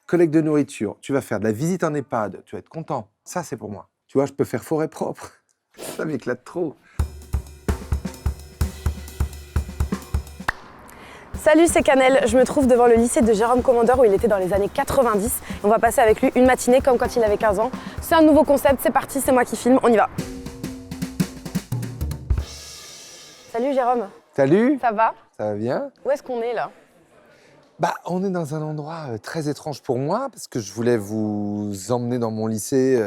collecte de nourriture, tu vas faire de la visite en EHPAD, tu vas être content. Ça, c'est pour moi. Tu vois, je peux faire forêt propre. Ça m'éclate trop. Salut, c'est Canel. Je me trouve devant le lycée de Jérôme Commandeur où il était dans les années 90. On va passer avec lui une matinée comme quand il avait 15 ans. C'est un nouveau concept, c'est parti, c'est moi qui filme, on y va. Salut Jérôme. Salut. Ça va? Ça va bien? Où est-ce qu'on est là? Bah, on est dans un endroit très étrange pour moi parce que je voulais vous emmener dans mon lycée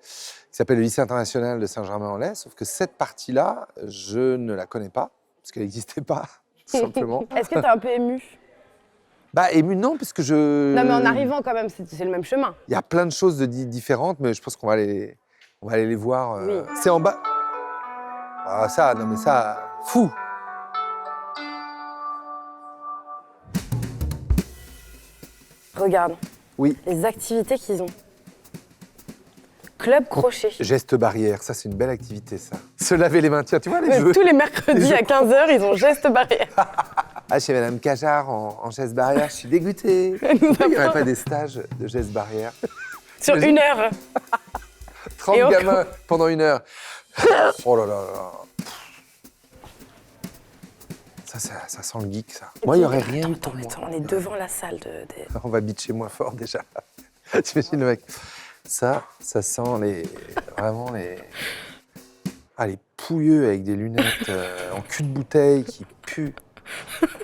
qui s'appelle le lycée international de Saint-Germain-en-Laye. Sauf que cette partie-là, je ne la connais pas parce qu'elle n'existait pas, tout simplement. Est-ce que t'es un peu ému? Bah, ému, non, parce que je... Non mais en arrivant quand même, c'est le même chemin. Il y a plein de choses différentes, mais je pense qu'on va aller les voir. Oui. C'est en bas. Ah, ça, non mais ça, fou. Regarde, Oui. les activités qu'ils ont. Club crochet. Geste barrière, ça c'est une belle activité, ça. Se laver les mains, tiens, tu vois les Ouais, jeux. tous les mercredis à 15h, ils ont geste barrière. Ah, chez Madame Cajard en geste barrière, je suis dégoûtée. Pourquoi il n'y aurait pas des stages de geste barrière? Sur une heure. 30 Et gamins pendant 1 heure. Oh là là là. Ça sent le geek, ça. Moi, il n'y aurait rien pour moi. Attends, on est devant la salle de... On va bitcher moins fort déjà. T'imagines le mec? Ça sent vraiment les... Ah, les pouilleux avec des lunettes en cul de bouteille qui puent.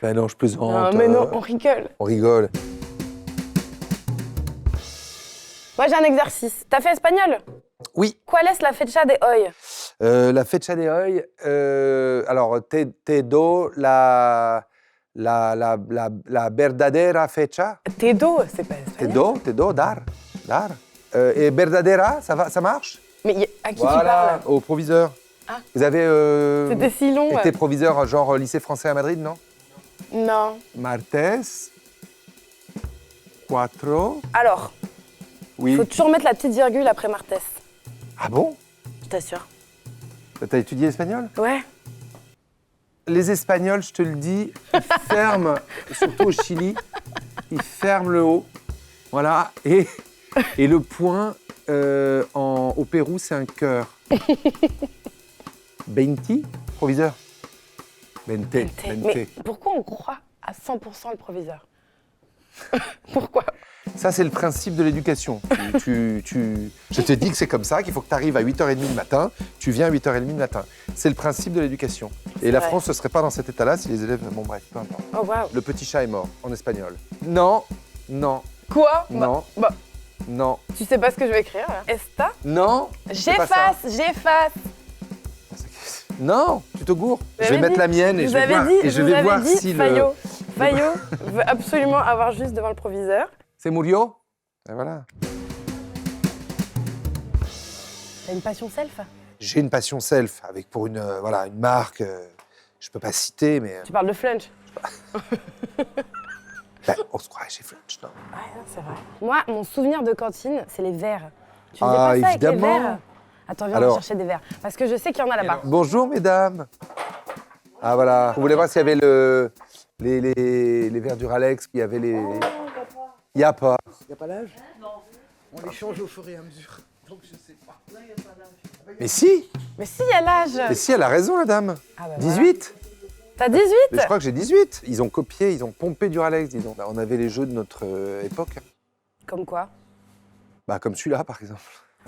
Ben non, je plaisante. Non, mais non, on rigole. On rigole. Moi, j'ai un exercice. T'as fait espagnol? Oui. ¿Cuál es la fecha de hoy? La fecha de hoy, alors, te do la verdadera fecha. Tedo, c'est pas espagnol. Te do, dar. Et verdadera, ça marche? Mais à qui tu Voilà, parles? au proviseur. Ah. Vous avez C'était si long. été proviseur, genre lycée français à Madrid, non? Non. Martes, cuatro. Alors, Oui. faut toujours mettre la petite virgule après Martes. Ah bon? Je t'assure. T'as étudié l'espagnol? Ouais. Les Espagnols, je te le dis, ils ferment, surtout au Chili, ils ferment le haut. Voilà. Et le point au Pérou, c'est un cœur. 20, proviseur. 20. Mais pourquoi on croit à 100% le proviseur? Pourquoi? Ça, c'est le principe de l'éducation. Je te dis que c'est comme ça, qu'il faut que tu arrives à 8h30 le matin, tu viens à 8h30 le matin. C'est le principe de l'éducation. Et la vrai. France ne serait pas dans cet état-là si les élèves... Bon bref, peu importe. Oh waouh. Le petit chat est mort, en espagnol. Non. Quoi? Non. Bah, Non. tu sais pas ce que je vais écrire là? Esta? Non. c'est pas ça. J'efface. Non, tu te gourres. Vous Je vais avez mettre dit- la mienne et vous je vais avez voir, dit- et je vous vais avez voir dit si Fayot veut absolument avoir juste devant le proviseur. C'est Murillo. Et voilà. T'as une passion self? J'ai une passion self avec pour une marque. Je peux pas citer, mais Tu parles de flunch? on se croirait chez Flunch, non? Ouais, c'est vrai. Moi, mon souvenir de cantine, c'est les verres. Tu faisais Ah, pas ça avec les évidemment. verres? Attends, viens, on Alors. va chercher des verres. Parce que je sais qu'il y en a là-bas. Bonjour, mesdames. Ah voilà. Vous voulez voir s'il y avait les verres du Ralex, puis il y avait les. Il n'y a pas. Il n'y a pas l'âge? Non. On les change au fur et à mesure. Donc je sais pas. Mais si. Mais si, il y a l'âge. Mais si, elle a raison, la dame. Ah bah 18. T'as 18? Mais je crois que j'ai 18. Ils ont copié, ils ont pompé du Ralex, dis donc. Bah, on avait les jeux de notre époque. Comme quoi? Bah, comme celui-là, par exemple.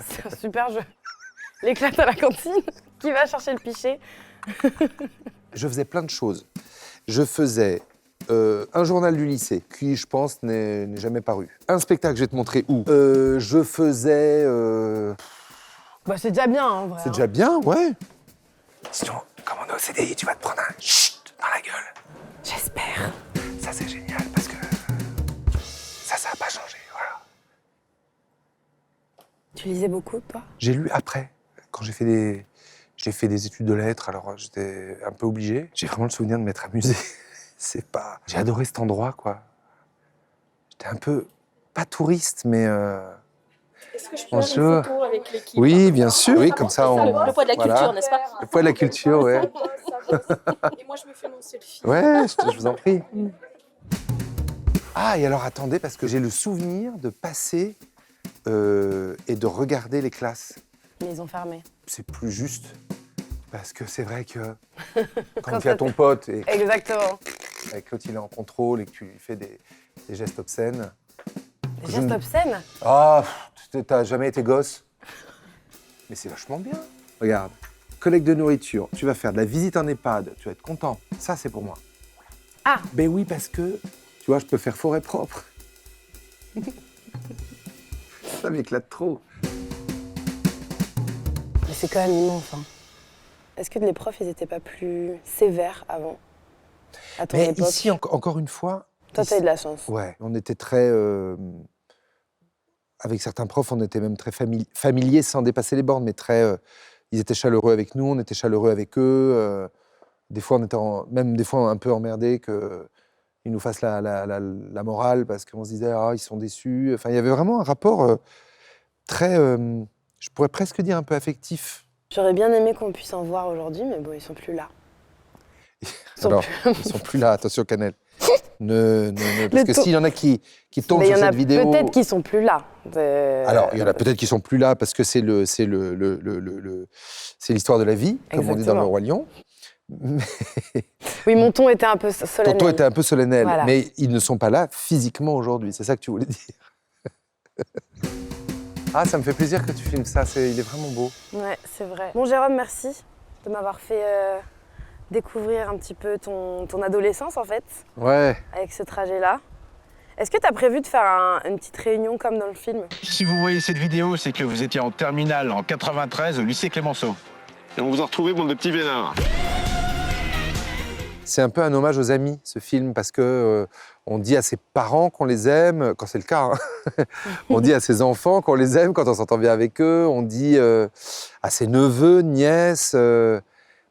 C'est un super jeu. L'éclate à la cantine. Qui va chercher le pichet? Je faisais plein de choses. Je faisais un journal du lycée, qui, je pense, n'est jamais paru. Un spectacle, je vais te montrer où. Je faisais... Bah c'est déjà bien, en vrai. C'est déjà bien, ouais. Sinon, comme on est au CDI, tu vas te prendre un chut dans la gueule. J'espère. Ça, c'est génial, parce que ça n'a pas changé, voilà. Tu lisais beaucoup, toi? J'ai lu après, quand j'ai fait des études de lettres, alors j'étais un peu obligé. J'ai vraiment le souvenir de m'être amusé. C'est pas... J'ai adoré cet endroit, quoi. J'étais un peu, pas touriste, mais... Est-ce que je peux avoir une photo avec l'équipe? Oui, bien sûr. Oui, comme ça, on... Le poids de la culture, voilà. n'est-ce pas? Le poids de la culture, ouais. Et moi, je me fais mon selfie. Ouais, je vous en prie. Ah, et alors attendez, parce que j'ai le souvenir de passer et de regarder les classes. Mais ils ont fermé. C'est plus juste, parce que c'est vrai que quand tu as ton pote et Exactement. avec l'autre il est en contrôle et que tu lui fais des gestes obscènes. Des gestes obscènes. Ah, t'as jamais été gosse? Mais c'est vachement bien. Regarde, collecte de nourriture, tu vas faire de la visite en EHPAD, tu vas être content. Ça, c'est pour moi. Ah. Ben oui, parce que, tu vois, je peux faire forêt propre. Ça m'éclate trop. Mais c'est quand même immense. Hein. Est-ce que les profs, ils n'étaient pas plus sévères avant, à ton Mais époque? ici, encore une fois... Toi, ici- t'as eu de la chance. Ouais, on était très... avec certains profs, on était même très familiers sans dépasser les bornes, mais très... ils étaient chaleureux avec nous, on était chaleureux avec eux. Des fois, on était même des fois un peu emmerdés qu'ils nous fassent la morale parce qu'on se disait « Ah, ils sont déçus ». Enfin, il y avait vraiment un rapport très... je pourrais presque dire un peu affectif. J'aurais bien aimé qu'on puisse en voir aujourd'hui, mais bon, ils sont plus là. Alors, ils sont plus là, attention Canel. Parce que s'il y en a qui tombent Mais il y sur en a cette vidéo... peut-être qui sont plus là. Alors, il y en a peut-être qui sont plus là parce que c'est l'histoire de la vie, comme on dit dans Le Exactement. Roi Lion. Mais Oui, mon ton était un peu solennel. ton ton était un peu solennel, Voilà. mais ils ne sont pas là physiquement aujourd'hui. C'est ça que tu voulais dire. Ah, ça me fait plaisir que tu filmes ça. Il est vraiment beau. Ouais, c'est vrai. Bon, Jérôme, merci de m'avoir fait découvrir un petit peu ton adolescence, en fait, Ouais. avec ce trajet-là. Est-ce que tu as prévu de faire une petite réunion comme dans le film? Si vous voyez cette vidéo, c'est que vous étiez en terminale en 93 au lycée Clémenceau. Et on vous a retrouvé pour de petits vénards. C'est un peu un hommage aux amis, ce film, parce que on dit à ses parents qu'on les aime, quand c'est le cas. Hein. On dit à ses enfants qu'on les aime quand on s'entend bien avec eux. On dit à ses neveux, nièces.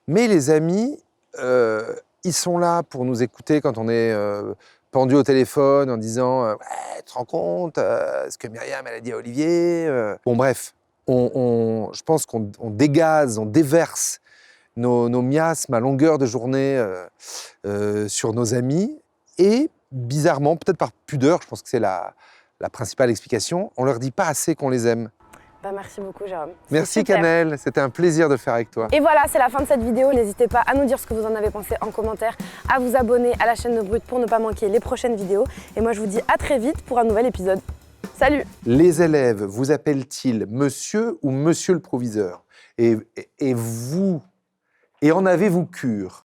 Mais les amis, ils sont là pour nous écouter quand on est pendu au téléphone en disant ouais, tu te rends compte ce que Myriam elle a dit à Olivier. Bon bref, je pense qu'on dégaze, on déverse nos miasmes à longueur de journée sur nos amis. Et bizarrement, peut-être par pudeur, je pense que c'est la principale explication, on leur dit pas assez qu'on les aime. Bah, merci beaucoup, Jérôme. Merci Super. Canel, c'était un plaisir de faire avec toi. Et voilà, c'est la fin de cette vidéo. N'hésitez pas à nous dire ce que vous en avez pensé en commentaire, à vous abonner à la chaîne de Brut pour ne pas manquer les prochaines vidéos. Et moi, je vous dis à très vite pour un nouvel épisode. Salut! Les élèves vous appellent-ils monsieur ou monsieur le proviseur? Et vous, et en avez-vous cure?